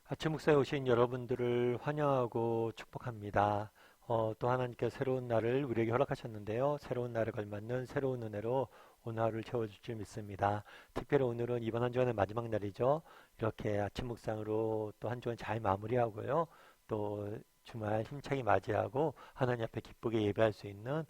아침 묵사에 오신 여러분들을 환영하고 축복합니다. 또 하나님께 새로운 날을 우리에게 허락하셨는데요. 새로운 날에 걸맞는 새로운 은혜로 오늘 하루를 채워줄 줄 믿습니다. 특별히 오늘은 이번 한 주간의 마지막 날이죠. 이렇게 아침 묵상으로 또 한 주간 잘 마무리하고요. 또 주말 힘차게 맞이하고 하나님 앞에 기쁘게 예배할 수 있는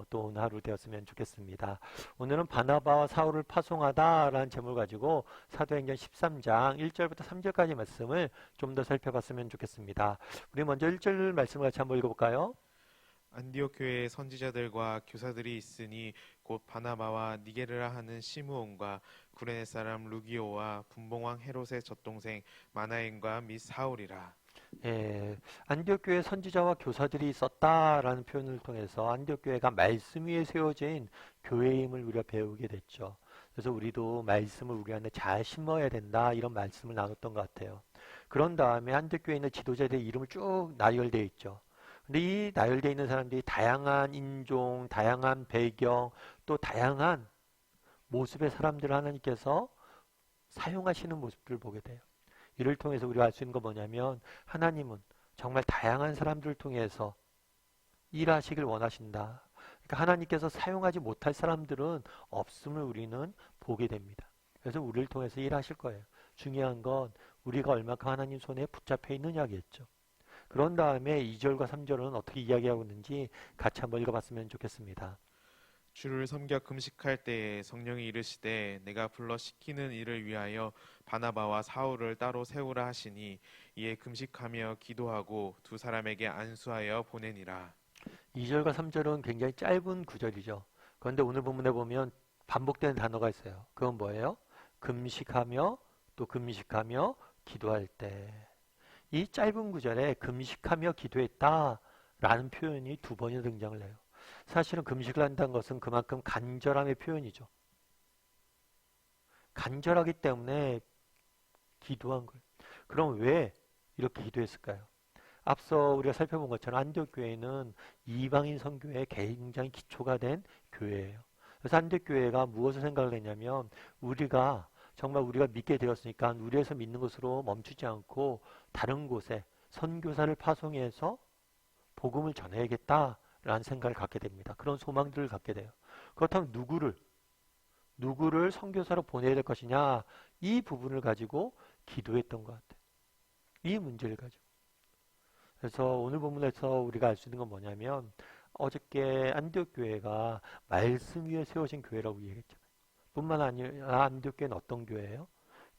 또 오늘 하루 되었으면 좋겠습니다. 오늘은 바나바와 사울을 파송하다라는 제목을 가지고 사도행전 13장 1절부터 3절까지 말씀을 좀 더 살펴봤으면 좋겠습니다. 우리 먼저 1절 말씀을 같이 한번 읽어볼까요? 안디옥 교회에 선지자들과 교사들이 있으니 곧 바나바와 니게르라 하는 시므온과 구레네 사람 루기오와 분봉왕 헤롯의 젖동생 마나엔과 및 사울이라. 예, 안디옥 교회 선지자와 교사들이 있었다라는 표현을 통해서 안디옥 교회가 말씀 위에 세워진 교회임을 우리가 배우게 됐죠. 그래서 우리도 말씀을 우리 안에 잘 심어야 된다 이런 말씀을 나눴던 것 같아요. 그런 다음에 안디옥 교회 있는 지도자들의 이름을 쭉 나열되어 있죠. 근데 이 나열되어 있는 사람들이 다양한 인종, 다양한 배경, 또 다양한 모습의 사람들을 하나님께서 사용하시는 모습들을 보게 돼요. 이를 통해서 우리가 알 수 있는 건 뭐냐면 하나님은 정말 다양한 사람들을 통해서 일하시길 원하신다. 그러니까 하나님께서 사용하지 못할 사람들은 없음을 우리는 보게 됩니다. 그래서 우리를 통해서 일하실 거예요. 중요한 건 우리가 얼마큼 하나님 손에 붙잡혀 있느냐겠죠. 그런 다음에 2절과 3절은 어떻게 이야기하고 있는지 같이 한번 읽어봤으면 좋겠습니다. 주를 섬겨 금식할 때에 성령이 이르시되 내가 불러 시키는 일을 위하여 바나바와 사울을 따로 세우라 하시니 이에 금식하며 기도하고 두 사람에게 안수하여 보내니라. 2절과 3절은 굉장히 짧은 구절이죠. 그런데 오늘 본문에 보면 반복되는 단어가 있어요. 그건 뭐예요? 금식하며 또 금식하며 기도할 때. 이 짧은 구절에 금식하며 기도했다라는 표현이 두 번이나 등장을 해요. 사실은 금식을 한다는 것은 그만큼 간절함의 표현이죠. 간절하기 때문에 기도한 거예요. 그럼 왜 이렇게 기도했을까요? 앞서 우리가 살펴본 것처럼 안디옥 교회는 이방인 선교에 굉장히 기초가 된 교회예요. 그래서 안디옥 교회가 무엇을 생각을 했냐면 우리가 정말 우리가 믿게 되었으니까 우리에서 믿는 것으로 멈추지 않고 다른 곳에 선교사를 파송해서 복음을 전해야겠다라는 생각을 갖게 됩니다. 그런 소망들을 갖게 돼요. 그렇다면 누구를 선교사로 보내야 될 것이냐 이 부분을 가지고 기도했던 것 같아요. 이 문제를 가지고. 그래서 오늘 본문에서 우리가 알 수 있는 건 뭐냐면 어저께 안디옥 교회가 말씀 위에 세워진 교회라고 얘기했잖아요. 뿐만 아니라 안디옥 교회는 어떤 교회예요?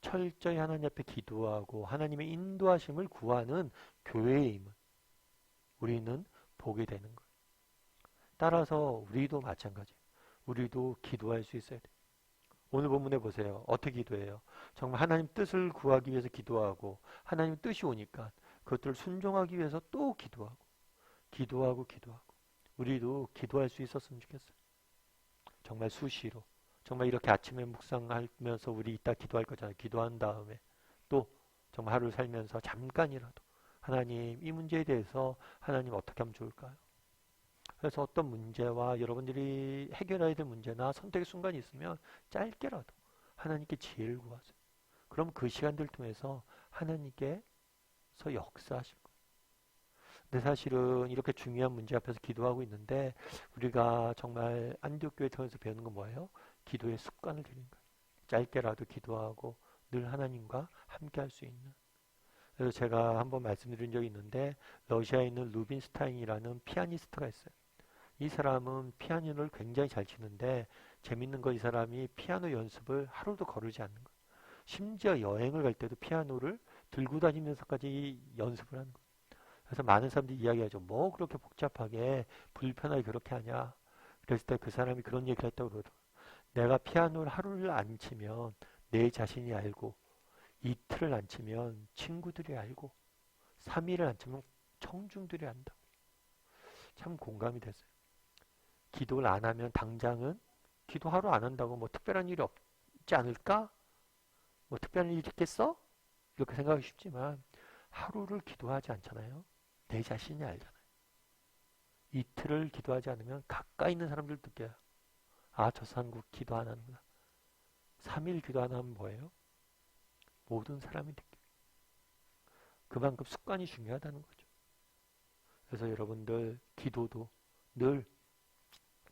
철저히 하나님 앞에 기도하고 하나님의 인도하심을 구하는 교회임을 우리는 보게 되는 거예요. 따라서 우리도 마찬가지예요. 우리도 기도할 수 있어야 돼요. 오늘 본문에 보세요. 어떻게 기도해요? 정말 하나님 뜻을 구하기 위해서 기도하고 하나님 뜻이 오니까 그것들을 순종하기 위해서 또 기도하고 기도하고 우리도 기도할 수 있었으면 좋겠어요. 정말 수시로 정말 이렇게 아침에 묵상하면서 우리 이따 기도할 거잖아요. 기도한 다음에 또 정말 하루를 살면서 잠깐이라도 하나님 이 문제에 대해서 하나님 어떻게 하면 좋을까요? 그래서 어떤 문제와 여러분들이 해결해야 될 문제나 선택의 순간이 있으면 짧게라도 하나님께 지혜를 구하세요. 그럼 그 시간들 통해서 하나님께서 역사하실 거예요. 근데 사실은 이렇게 중요한 문제 앞에서 기도하고 있는데 우리가 정말 안디옥 교회 통해서 배우는 건 뭐예요? 기도의 습관을 들이는 거예요. 짧게라도 기도하고 늘 하나님과 함께 할 수 있는. 그래서 제가 한번 말씀드린 적이 있는데 러시아에 있는 루빈스타인이라는 피아니스트가 있어요. 이 사람은 피아노를 굉장히 잘 치는데 재밌는 거 이 사람이 피아노 연습을 하루도 거르지 않는 거예요. 심지어 여행을 갈 때도 피아노를 들고 다니면서까지 연습을 하는 거예요. 그래서 많은 사람들이 이야기하죠. 뭐 그렇게 복잡하게 불편하게 그렇게 하냐. 그랬을 때 그 사람이 그런 얘기를 했다고 그러더라고요. 내가 피아노를 하루를 안 치면 내 자신이 알고 이틀을 안 치면 친구들이 알고 3일을 안 치면 청중들이 안다. 참 공감이 됐어요. 기도를 안 하면 당장은 기도 하루 안 한다고 뭐 특별한 일이 없지 않을까? 뭐 특별한 일이 있겠어? 이렇게 생각하기 쉽지만 하루를 기도하지 않잖아요. 내 자신이 알잖아요. 이틀을 기도하지 않으면 가까이 있는 사람들 느껴요. 아, 저 사람 기도 안 하는구나. 3일 기도 안 하면 뭐예요? 모든 사람이 느껴요. 그만큼 습관이 중요하다는 거죠. 그래서 여러분들 기도도 늘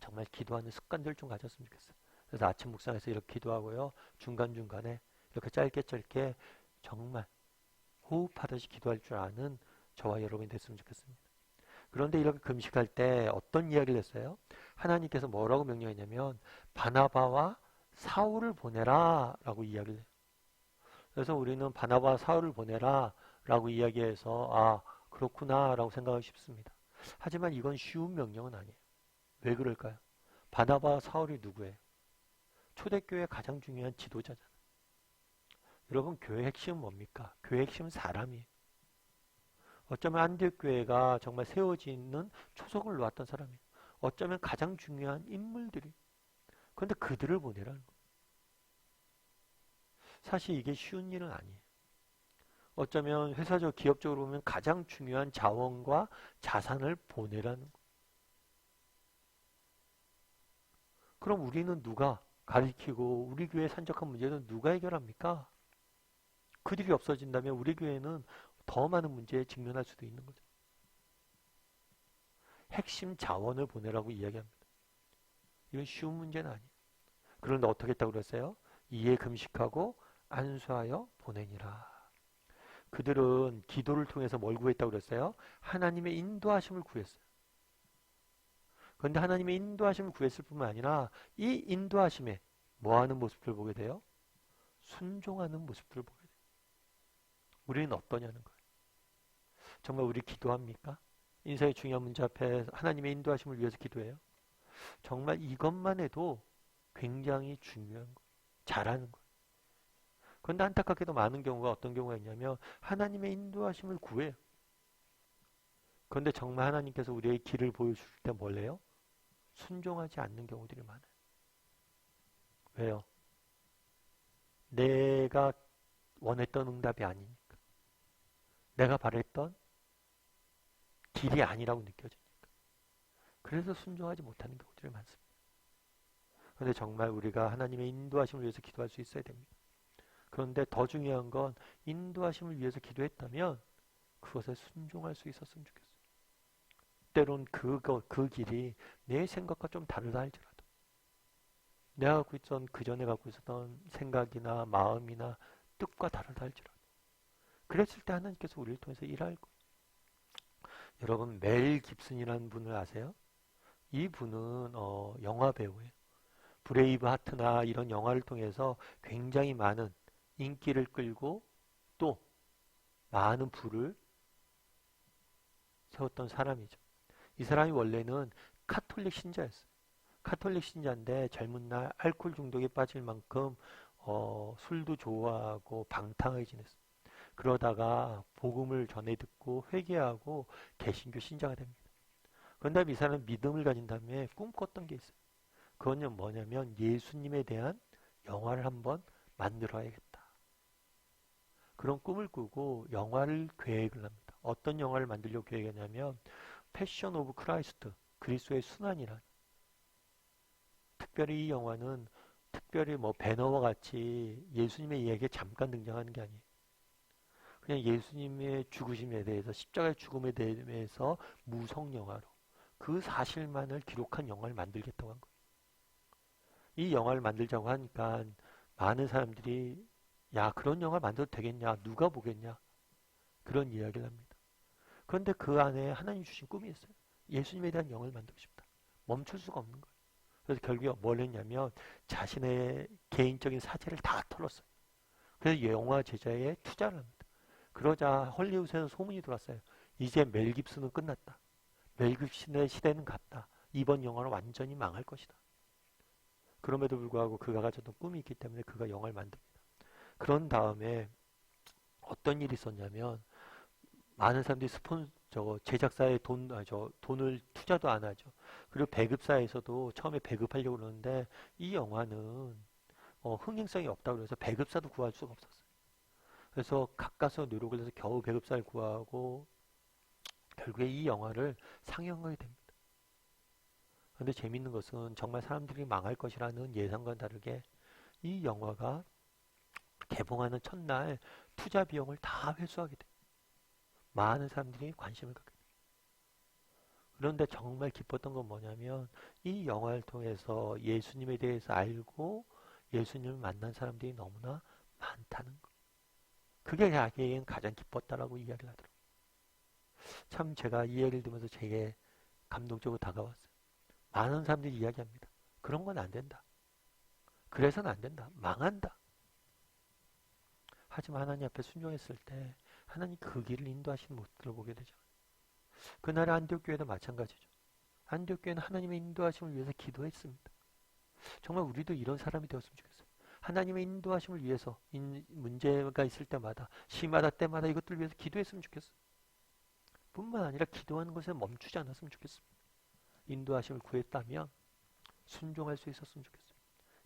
정말 기도하는 습관들 좀 가졌으면 좋겠어요. 그래서 아침 묵상에서 이렇게 기도하고요. 중간중간에 이렇게 짧게 정말 호흡하듯이 기도할 줄 아는 저와 여러분이 됐으면 좋겠습니다. 그런데 이렇게 금식할 때 어떤 이야기를 했어요? 하나님께서 뭐라고 명령했냐면 바나바와 사울을 보내라 라고 이야기를 해요. 그래서 우리는 바나바와 사울을 보내라 라고 이야기해서 아 그렇구나 라고 생각하기 쉽습니다. 하지만 이건 쉬운 명령은 아니에요. 왜 그럴까요? 바나바와 사울이 누구예요? 초대교회의 가장 중요한 지도자잖아요. 여러분 교회 핵심은 뭡니까? 교회 핵심은 사람이에요. 어쩌면 안디옥 교회가 정말 세워지는 초석을 놓았던 사람이에요. 어쩌면 가장 중요한 인물들이. 그런데 그들을 보내라는 거예요. 사실 이게 쉬운 일은 아니에요. 어쩌면 회사적 기업적으로 보면 가장 중요한 자원과 자산을 보내라는 거예요. 그럼 우리는 누가 가르치고 우리 교회 산적한 문제는 누가 해결합니까? 그들이 없어진다면 우리 교회는 더 많은 문제에 직면할 수도 있는 거죠. 핵심 자원을 보내라고 이야기합니다. 이건 쉬운 문제는 아니에요. 그런데 어떻게 했다고 그랬어요? 이에 금식하고 안수하여 보내니라. 그들은 기도를 통해서 뭘 구했다고 그랬어요? 하나님의 인도하심을 구했어요. 그런데 하나님의 인도하심을 구했을 뿐만 아니라 이 인도하심에 뭐하는 모습들을 보게 돼요? 순종하는 모습들을 보게 돼요. 우리는 어떠냐는 거예요. 정말 우리 기도합니까? 인생의 중요한 문제 앞에 하나님의 인도하심을 위해서 기도해요. 정말 이것만 해도 굉장히 중요한 거예요. 잘하는 거예요. 그런데 안타깝게도 많은 경우가 어떤 경우가 있냐면 하나님의 인도하심을 구해요. 그런데 정말 하나님께서 우리의 길을 보여줄 때 뭘 해요? 순종하지 않는 경우들이 많아요. 왜요? 내가 원했던 응답이 아니니까. 내가 바랬던 길이 아니라고 느껴지니까. 그래서 순종하지 못하는 경우들이 많습니다. 그런데 정말 우리가 하나님의 인도하심을 위해서 기도할 수 있어야 됩니다. 그런데 더 중요한 건 인도하심을 위해서 기도했다면 그것에 순종할 수 있었으면 좋겠어요. 때론 그 길이 내 생각과 좀 다르다 할지라도 내가 갖고 있던 그 전에 갖고 있었던 생각이나 마음이나 뜻과 다르다 할지라도 그랬을 때 하나님께서 우리를 통해서 일할 거예요. 여러분 멜 깁슨이라는 분을 아세요? 이 분은 영화 배우예요. 브레이브 하트나 이런 영화를 통해서 굉장히 많은 인기를 끌고 또 많은 부를 세웠던 사람이죠. 이 사람이 원래는 카톨릭 신자였어요. 카톨릭 신자인데 젊은 날 알코올 중독에 빠질 만큼 술도 좋아하고 방탕하게 지냈어요. 그러다가 복음을 전해 듣고 회개하고 개신교 신자가 됩니다. 그런 다음에 이 사람은 믿음을 가진 다음에 꿈꿨던 게 있어요. 그건 뭐냐면 예수님에 대한 영화를 한번 만들어야겠다. 그런 꿈을 꾸고 영화를 계획을 합니다. 어떤 영화를 만들려고 계획했냐면 패션 오브 크라이스트, 그리스도의 순환이란. 특별히 이 영화는 특별히 뭐 배너와 같이 예수님의 이야기에 잠깐 등장하는 게 아니에요. 그냥 예수님의 죽으심에 대해서 십자가의 죽음에 대해서 무성 영화로 그 사실만을 기록한 영화를 만들겠다고 한 거예요. 이 영화를 만들자고 하니까 많은 사람들이 야 그런 영화 만들어도 되겠냐 누가 보겠냐 그런 이야기를 합니다. 그런데 그 안에 하나님 주신 꿈이 있어요. 예수님에 대한 영화를 만들고 싶다. 멈출 수가 없는 거예요. 그래서 결국에 뭘 했냐면 자신의 개인적인 사재를 다 털었어요. 그래서 영화 제작에 투자를 합니다. 그러자 헐리우드에서 소문이 들어왔어요. 이제 멜 깁슨은 끝났다. 멜 깁슨의 시대는 갔다. 이번 영화는 완전히 망할 것이다. 그럼에도 불구하고 그가 가졌던 꿈이 있기 때문에 그가 영화를 만듭니다. 그런 다음에 어떤 일이 있었냐면 많은 사람들이 제작사에 돈을 투자도 안 하죠. 그리고 배급사에서도 처음에 배급하려고 그러는데 이 영화는 흥행성이 없다고 그래서 배급사도 구할 수가 없었어요. 그래서 가까스로 노력을 해서 겨우 배급사를 구하고 결국에 이 영화를 상영하게 됩니다. 그런데 재밌는 것은 정말 사람들이 망할 것이라는 예상과는 다르게 이 영화가 개봉하는 첫날 투자 비용을 다 회수하게 돼요. 많은 사람들이 관심을 갖게 돼요. 그런데 정말 기뻤던 건 뭐냐면 이 영화를 통해서 예수님에 대해서 알고 예수님을 만난 사람들이 너무나 많다는 거. 그게 자기에겐 가장 기뻤다라고 이야기를 하더라고요. 참 제가 이 얘기를 들으면서 제게 감동적으로 다가왔어요. 많은 사람들이 이야기합니다. 그런 건 안 된다. 그래서는 안 된다. 망한다. 하지만 하나님 앞에 순종했을 때 하나님 그 길을 인도하시는 모습들을 보게 되죠. 그날의 안디옥 교회도 마찬가지죠. 안디옥 교회는 하나님의 인도하심을 위해서 기도했습니다. 정말 우리도 이런 사람이 되었으면 좋겠어요. 하나님의 인도하심을 위해서 문제가 있을 때마다 시마다 때마다 이것들을 위해서 기도했으면 좋겠어요. 뿐만 아니라 기도하는 것에 멈추지 않았으면 좋겠습니다. 인도하심을 구했다면 순종할 수 있었으면 좋겠어요.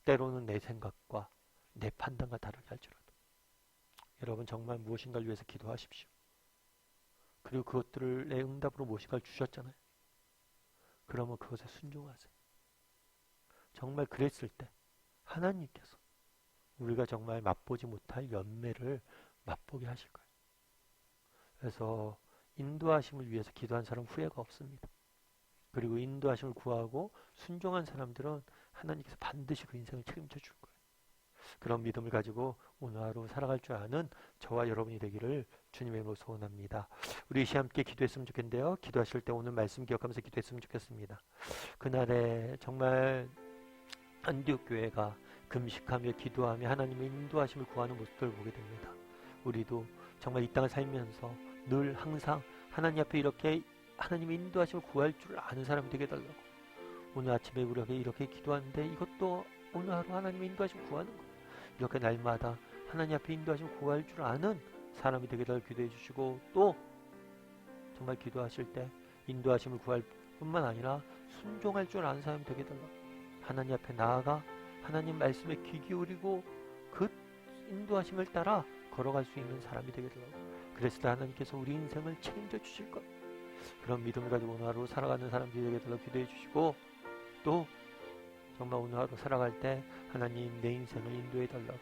때로는 내 생각과 내 판단과 다르게 할지라도 여러분 정말 무엇인가를 위해서 기도하십시오. 그리고 그것들을 내 응답으로 무엇인가를 주셨잖아요. 그러면 그것에 순종하세요. 정말 그랬을 때 하나님께서 우리가 정말 맛보지 못할 열매를 맛보게 하실 거예요. 그래서 인도하심을 위해서 기도한 사람 후회가 없습니다. 그리고 인도하심을 구하고 순종한 사람들은 하나님께서 반드시 그 인생을 책임져 줄 거예요. 그런 믿음을 가지고 오늘 하루 살아갈 줄 아는 저와 여러분이 되기를 주님의 이름으로 소원합니다. 우리 이 시간 함께 기도했으면 좋겠는데요. 기도하실 때 오늘 말씀 기억하면서 기도했으면 좋겠습니다. 그날에 정말 안디옥 교회가 금식하며 기도하며 하나님의 인도하심을 구하는 모습들을 보게 됩니다. 우리도 정말 이 땅을 살면서 늘 항상 하나님 앞에 이렇게 하나님의 인도하심을 구할 줄 아는 사람이 되게 해달라고. 오늘 아침에 우리가 이렇게 기도하는데 이것도 오늘 하루 하나님의 인도하심을 구하는 거예요. 이렇게 날마다 하나님 앞에 인도하심을 구할 줄 아는 사람이 되게 해달라고 기도해 주시고, 또 정말 기도하실 때 인도하심을 구할 뿐만 아니라 순종할 줄 아는 사람이 되게 해달라고. 하나님 앞에 나아가 하나님 말씀에 귀 기울이고 그 인도하심을 따라 걸어갈 수 있는 사람이 되게 해달라고. 그랬을 때 하나님께서 우리 인생을 책임져 주실 것, 그런 믿음을 가지고 오늘 하루 살아가는 사람들이 되게 해달라고 기도해 주시고, 또 정말 오늘 하루 살아갈 때 하나님 내 인생을 인도해 달라고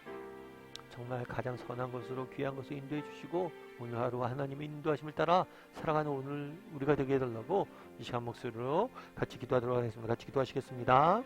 정말 가장 선한 것으로 귀한 것으로 인도해 주시고, 오늘 하루 하나님의 인도하심을 따라 살아가는 오늘 우리가 되게 해달라고 이 시간 목소리로 같이 기도하도록 하겠습니다. 같이 기도하시겠습니다.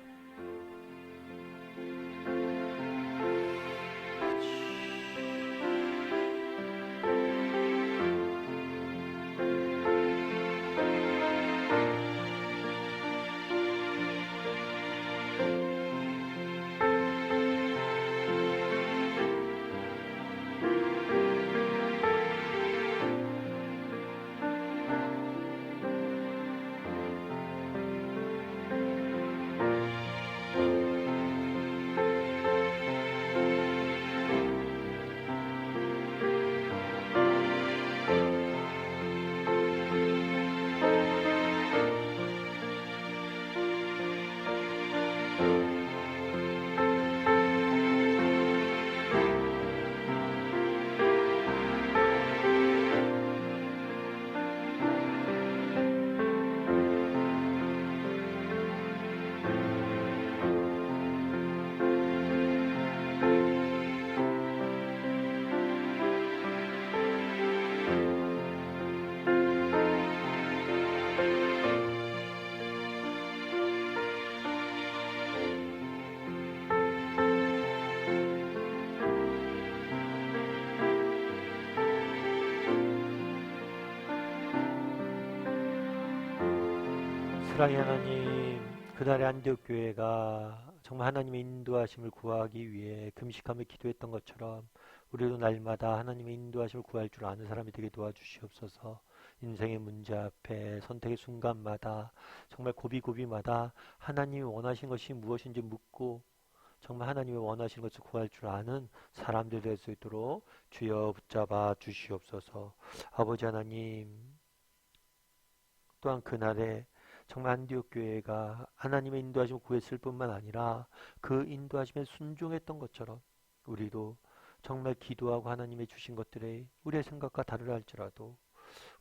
사랑의 하나님, 그날의 안디옥 교회가 정말 하나님의 인도하심을 구하기 위해 금식하며 기도했던 것처럼 우리도 날마다 하나님의 인도하심을 구할 줄 아는 사람이 되게 도와주시옵소서. 인생의 문제 앞에 선택의 순간마다 정말 고비고비마다 하나님이 원하신 것이 무엇인지 묻고 정말 하나님이 원하시는 것을 구할 줄 아는 사람들이 될 수 있도록 주여 붙잡아 주시옵소서. 아버지 하나님, 또한 그날에 정말 안디옥 교회가 하나님의 인도하심을 구했을 뿐만 아니라 그 인도하심에 순종했던 것처럼 우리도 정말 기도하고 하나님의 주신 것들에 우리의 생각과 다르다 할지라도,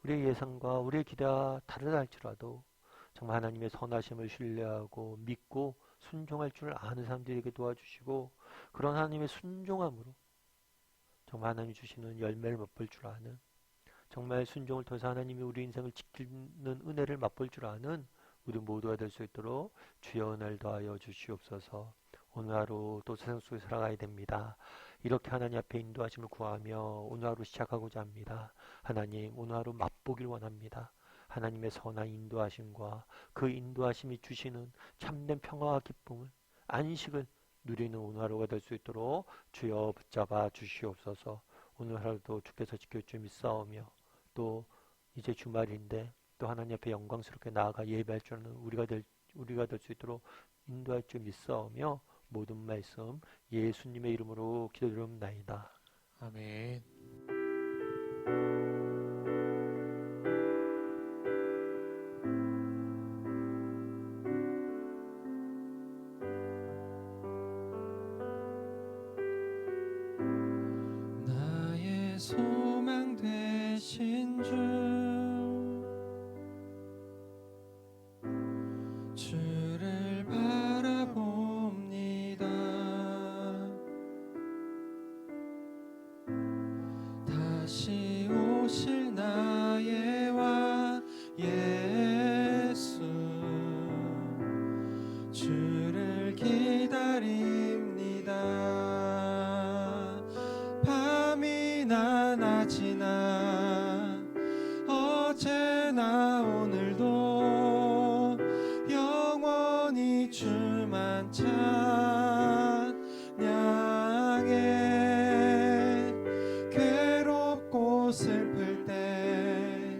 우리의 예상과 우리의 기대와 다르다 할지라도 정말 하나님의 선하심을 신뢰하고 믿고 순종할 줄 아는 사람들에게 도와주시고, 그런 하나님의 순종함으로 정말 하나님이 주시는 열매를 맛볼 줄 아는 정말 순종을 통해서 하나님이 우리 인생을 지키는 은혜를 맛볼 줄 아는 우리 모두가 될 수 있도록 주여 은혜를 더하여 주시옵소서. 오늘 하루 또 세상 속에 살아가야 됩니다. 이렇게 하나님 앞에 인도하심을 구하며 오늘 하루 시작하고자 합니다. 하나님, 오늘 하루 맛보길 원합니다. 하나님의 선한 인도하심과 그 인도하심이 주시는 참된 평화와 기쁨을, 안식을 누리는 오늘 하루가 될 수 있도록 주여 붙잡아 주시옵소서. 오늘 하루도 주께서 지킬 줄 믿사오며, 또 이제 주말인데 또 하나님 앞에 영광스럽게 나아가 예배할 줄 아는 우리가 될 수 있도록 인도할 줄 믿사오며, 모든 말씀 예수님의 이름으로 기도드립나이다. 아멘. 나의 소망 되신 주를 바라봅니다. 다시 오실 나의 왕 예수, 주를 기다립니다. 밤이나 낮이나 어제나 오늘도 영원히 주만 찬양해. 괴롭고 슬플 때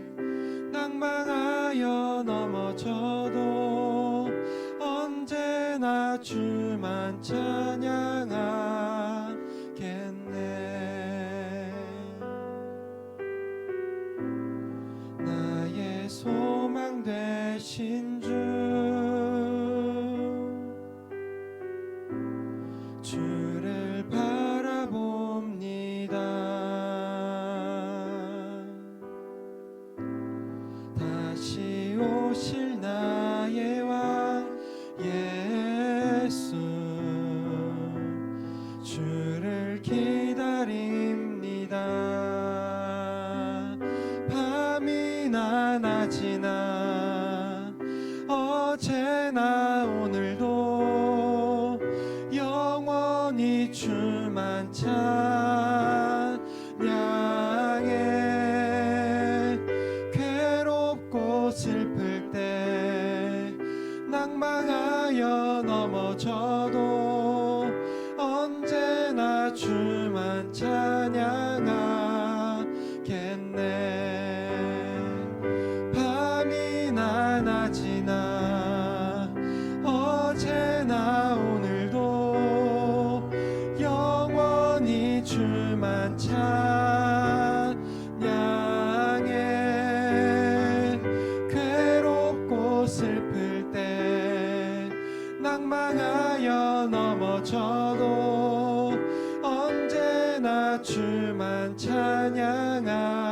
낭망하여 넘어져도 언제나 주만 찬양하겠네. 나의 소망 되신 주를 바라봅니다. 다시 오실 나의 왕 예수, 주를 기다립니다. 밤이나 낮이나 어제나 오늘도 영원히 주만 찬양해. 괴롭고 슬플 때 낭망하여 넘어져도 언제나 주만 찬양하겠네. 밤이나 낮이나 어제나 오늘도 영원히 주만 찬양해. 괴롭고 슬플 때 낭망하여 넘어져도 언제나 주만 찬양하